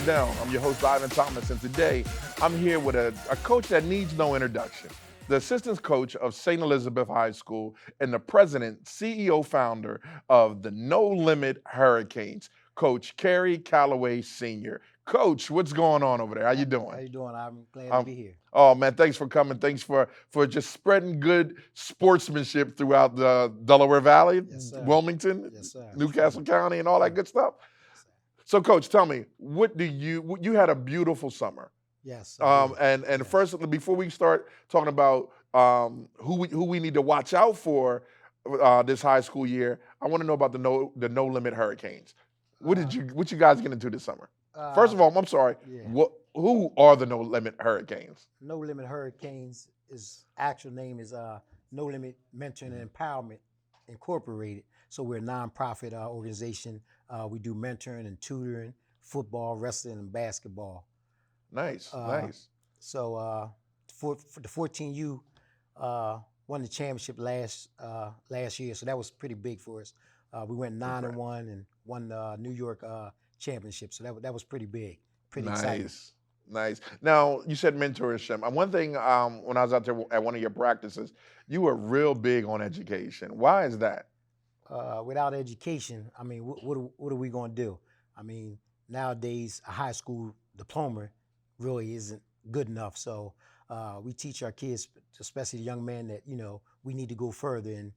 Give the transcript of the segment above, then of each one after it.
Third Down. I'm your host, Ivan Thomas, and today I'm here with a coach that needs no introduction. The assistant coach of St. Elizabeth High School and the president, CEO, founder of the No Limit Hurricanes, Coach Kerry Galloway Sr. Coach, what's going on over there? How you doing? How you doing? I'm glad to be here. Oh man, thanks for coming. Thanks for just spreading good sportsmanship throughout the Delaware Valley, Yes, sir. Wilmington, Yes, sir. Newcastle County, and all that good stuff. Yes, sir. So, Coach, tell me, you had a beautiful summer. Yes. I did. And Yes. first, before we start talking about who we need to watch out for this high school year, I want to know about the No Limit Hurricanes. What you guys get into this summer? First of all, I'm sorry. Yeah. Who are the No Limit Hurricanes? No Limit Hurricanes, is actual name is No Limit Mentoring and Empowerment Incorporated. So we're a nonprofit organization. We do mentoring and tutoring, football, wrestling, and basketball. Nice, Uh, nice. So for the 14U won the championship last year, so that was pretty big for us. We went 9-1 and won the New York championship, so that was pretty big, pretty exciting. Nice. Now, you said mentorship. And one thing, when I was out there at one of your practices, you were real big on education. Why is that? Without education, I mean, what are we going to do? I mean, nowadays a high school diploma really isn't good enough. So we teach our kids, especially the young men, that we need to go further, and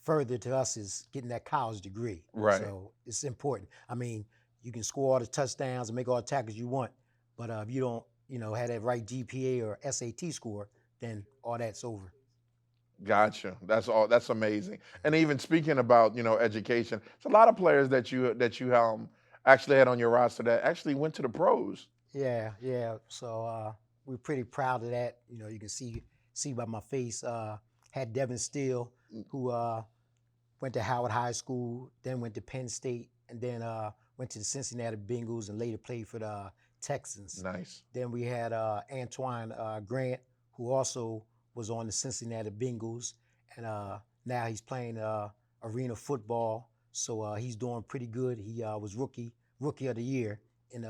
further to us is getting that college degree. Right. So it's important. I mean, you can score all the touchdowns and make all the tackles you want, but if you don't, have that right GPA or SAT score, then all that's over. Gotcha. That's amazing. And even speaking about, education, it's a lot of players that you actually had on your roster that actually went to the pros. Yeah. So we're pretty proud of that. You can see by my face. Had Devin Steele, who went to Howard High School, then went to Penn State, and then went to the Cincinnati Bengals and later played for the Texans. Nice. Then we had Antoine Grant, who also was on the Cincinnati Bengals, and now he's playing arena football. So he's doing pretty good. He was rookie of the year in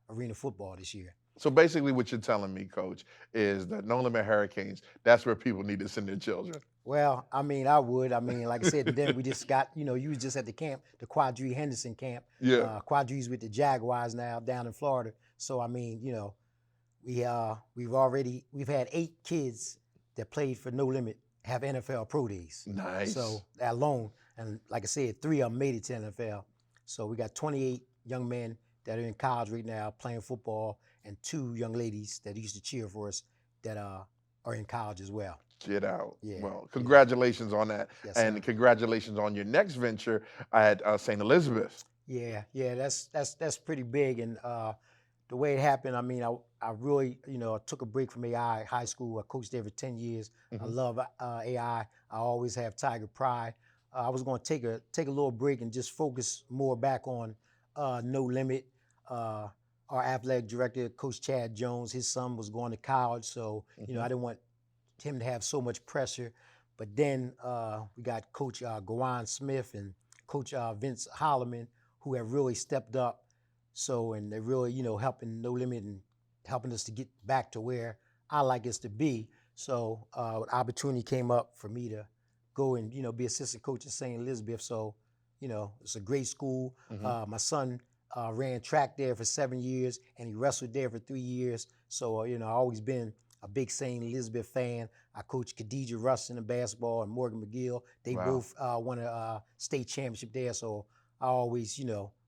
arena football this year. So basically what you're telling me, Coach, is that No Limit Hurricanes, that's where people need to send their children. Well, I mean, I would. I mean, like I said, then we just got, you was just at the camp, the Quadri Henderson camp. Yeah. Quadri's with the Jaguars now down in Florida. So, I mean, we've had 8 kids that played for No Limit have NFL Pro Days. Nice. So that alone, and like I said, 3 of them made it to NFL. So we got 28 young men that are in college right now playing football, and 2 young ladies that used to cheer for us that are in college as well. Get out. Yeah. Well, congratulations on that. Yes, and sir. Congratulations on your next venture at St. Elizabeth. Yeah, that's pretty big. And the way it happened, I mean, I really, took a break from AI high school. I coached there for 10 years. I love AI. I always have Tiger pride. I was going to take a little break and just focus more back on No Limit. Our athletic director, Coach Chad Jones, his son was going to college, so I didn't want him to have so much pressure. But then we got Coach Gawan Smith and Coach Vince Holloman, who have really stepped up. So, and they're really, helping No Limit and helping us to get back to where I like us to be. So, opportunity came up for me to go and, be assistant coach at St. Elizabeth. So, it's a great school. My son ran track there for 7 years, and he wrestled there for 3 years. So, I've always been a big St. Elizabeth fan. I coached Khadijah Rustin in basketball and Morgan McGill. They both won a state championship there. So I always,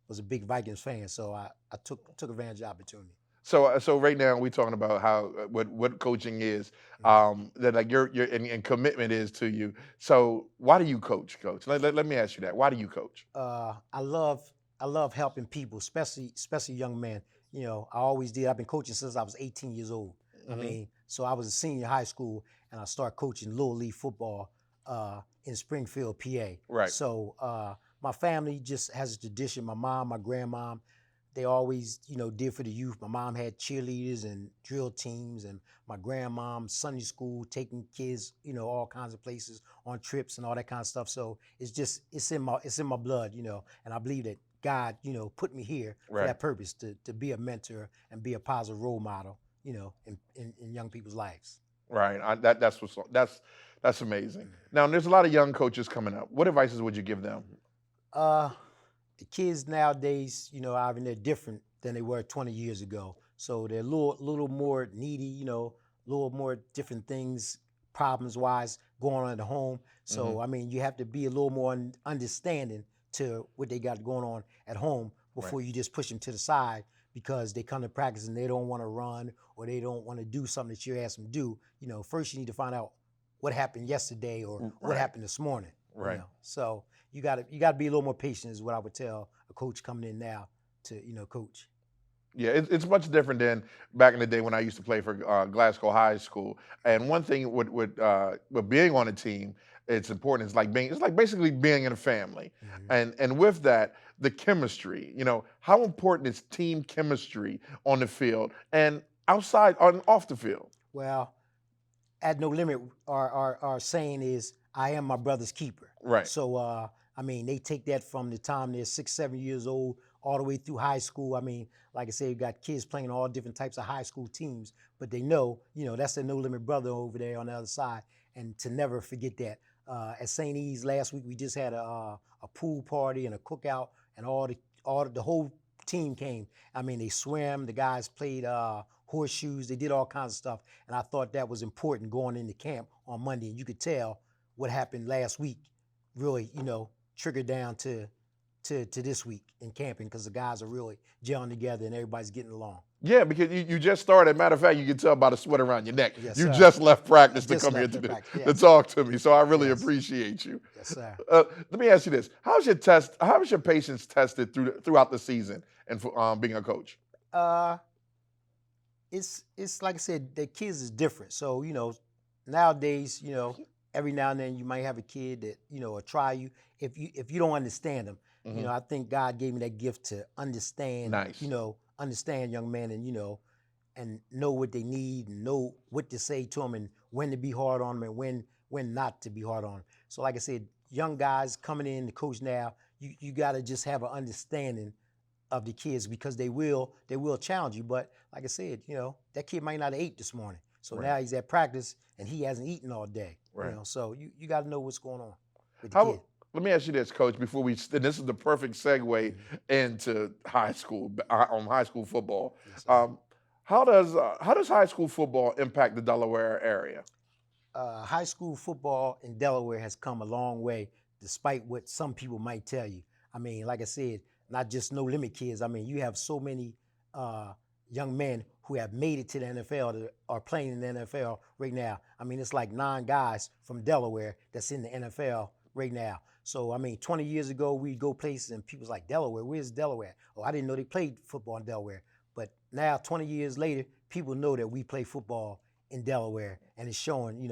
was a big Vikings fan. So I took advantage of the opportunity. So right now we're talking about how what coaching is, that like your and commitment is to you. So why do you coach? Let me ask you that. Why do you coach? I love helping people, especially young men. I always did. I've been coaching since I was 18 years old. I mean, so I was a senior in high school, and I started coaching Little League football in Springfield, PA. Right. So my family just has a tradition. My mom, my grandmom, they always, did for the youth. My mom had cheerleaders and drill teams, and my grandmom, Sunday school, taking kids, all kinds of places on trips and all that kind of stuff. So it's in my blood, and I believe that God, put me here for Right. that purpose to be a mentor and be a positive role model, in young people's lives. Right. That's amazing. Now, there's a lot of young coaches coming up. What advices would you give them? Uh, the kids nowadays, Ivan, they're different than they were 20 years ago. So they're a little more needy, a little more different things, problems wise, going on at the home. Hmm. So I mean, you have to be a little more understanding to what they got going on at home Right. before you just push them to the side because they come to practice and they don't want to run or they don't want to do something that you ask them to do. First you need to find out what happened yesterday or what Right. happened this morning. Right. So you got to be a little more patient is what I would tell a coach coming in now to coach. Yeah, it's much different than back in the day when I used to play for Glasgow High School. And one thing with being on a team, it's important. It's like basically being in a family. Mhm. And with that, the chemistry. How important is team chemistry on the field and outside on off the field? Well, at No Limit, our saying is, "I am my brother's keeper." Right. So, I mean, they take that from the time they're 6, 7 years old, all the way through high school. I mean, like I said, you got kids playing all different types of high school teams, but they know, that's their No Limit brother over there on the other side, and to never forget that. At St. E's last week, we just had a pool party and a cookout, and the whole team came. I mean, they swam. The guys played horseshoes. They did all kinds of stuff, and I thought that was important going into camp on Monday. And you could tell what happened last week really, triggered down to this week in camping because the guys are really gelling together and everybody's getting along. Yeah, because you just started. Matter of fact, you can tell by the sweat around your neck. Yes, You sir. just left I practice to just come here left the practice. to Yes. talk to me. So I really Yes. appreciate you. Yes, sir. Let me ask you this: How's your patience tested throughout the season and for being a coach? Uh, it's like I said, the kids is different. So nowadays, every now and then you might have a kid that will try you if you don't understand them. Mhm. I think God gave me that gift to understand. Nice. Understand young men and know what they need and know what to say to them and when to be hard on them and when not to be hard on them. So like I said, young guys coming in to coach now, you got to just have an understanding of the kids because they will challenge you. But like I said, that kid might not have ate this morning. So Right. now he's at practice and he hasn't eaten all day. Right. So you got to know what's going on with the How? kid. Let me ask you this, Coach. Before and this is the perfect segue into high school on high school football. Yes, sir. How does high school football impact the Delaware area? High school football in Delaware has come a long way, despite what some people might tell you. I mean, like I said, not just No Limit kids. I mean, you have so many young men who have made it to the NFL that are playing in the NFL right now. I mean, it's like 9 guys from Delaware that's in the NFL right now. So, I mean, 20 years ago, we'd go places and people's like, Delaware, where's Delaware? Oh, I didn't know they played football in Delaware. But now, 20 years later, people know that we play football in Delaware, and it's showing,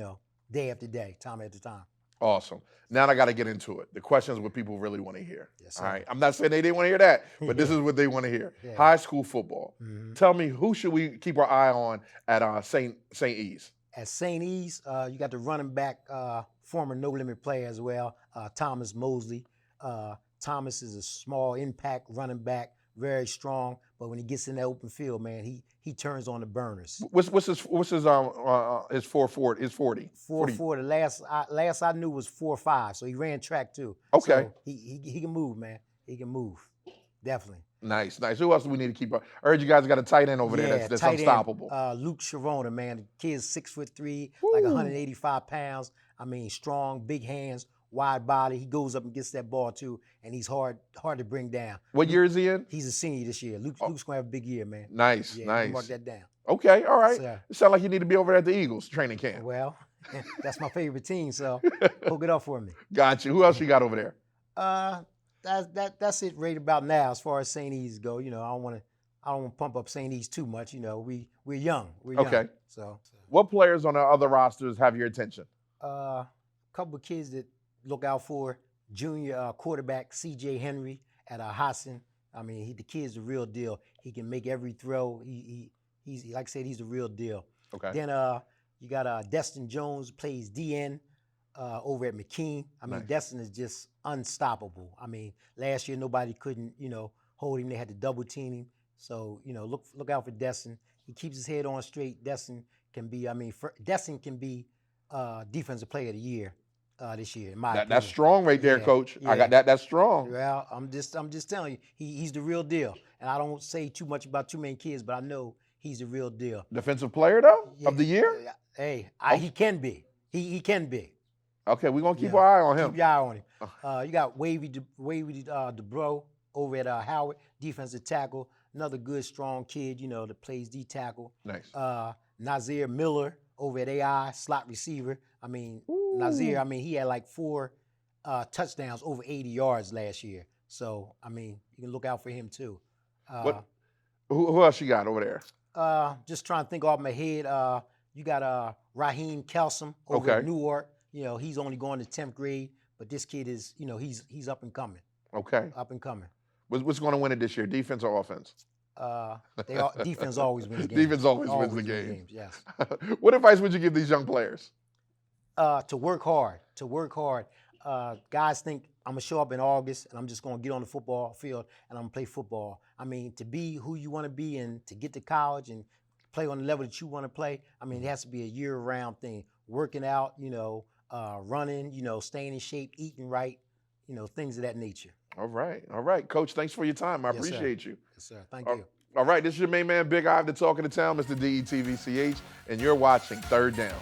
day after day, time after time. Awesome. Now I got to get into it. The questions what people really want to hear. Yes, All sir. right. I'm not saying they didn't want to hear that, but this is what they want to hear. Yeah. High school football. Mhm. Tell me, who should we keep our eye on at St. E's? At St. E's, you got the running back, former No Limit player as well, Thomas Mosely. Thomas is a small impact running back, very strong, but when he gets in the open field, man, he turns on the burners. What's his 440? 4.4. The last I knew was 4.5, so he ran track too. Okay. So he can move, man. He can move, definitely. Nice. Who else do we need to keep up? I heard you guys got a tight end over there that's tight unstoppable. End, Luke Sharona, man. The kid's 6'3", Woo. like 185 pounds. I mean, strong, big hands, wide body. He goes up and gets that ball too, and he's hard to bring down. What year is he in? He's a senior this year. Luke's gonna have a big year, man. Nice. Yeah, Nice. mark that down. Okay. All right. Yes, It sounds like you need to be over there at the Eagles training camp. Well, that's my favorite team, so hook it up for me. Got you. Who else you got over there? That's it right about now as far as St. E's go. I don't want to pump up St. E's too much. We're young. We're young. Okay. So What players on the other rosters have your attention? a couple of kids that look out for: junior quarterback C.J. Henry at Hassan. I mean, the kid's the real deal. He can make every throw. He's like I said, he's the real deal. Okay. Then you got Destin Jones, plays DN over at McKean. I mean, Nice. Destin is just unstoppable. I mean, last year nobody couldn't, hold him. They had to double team him. So, look out for Destin. He keeps his head on straight. Destin can be, Destin can be defensive player of the year this year, in my opinion. That's strong right there, Yeah, Coach. I yeah. got that. That's strong. Well, I'm just telling you, he's the real deal. And I don't say too much about too many kids, but I know he's the real deal. Defensive player though of the year. Hey, he can be. He can be. Okay, we're gonna keep our eye on him. Keep your eye on him. You got Wavy DeBro over at Howard, defensive tackle. Another good, strong kid, that plays D tackle. Nice. Nazir Miller over at AI, slot receiver. Nazir, he had like 4 touchdowns over 80 yards last year. So, you can look out for him too. Who else you got over there? Just trying to think off my head. You got Raheem Kelsom over at Newark. He's only going to 10th grade, but this kid is, he's up and coming. Okay. Up and coming. What's going to win it this year, defense or offense? Defense always wins games. Defense always wins the game. Yes. What advice would you give these young players? To work hard. Guys think I'm going to show up in August and I'm just going to get on the football field and I'm going to play football. To be who you want to be and to get to college and play on the level that you want to play, it has to be a year-round thing. Working out, running, staying in shape, eating right, things of that nature. All right. Coach, thanks for your time. I appreciate you. Yes, sir. Thank you. All right, this is your main man, Big Ive, the talk of the town, Mr. DeTv, and you're watching Third Down.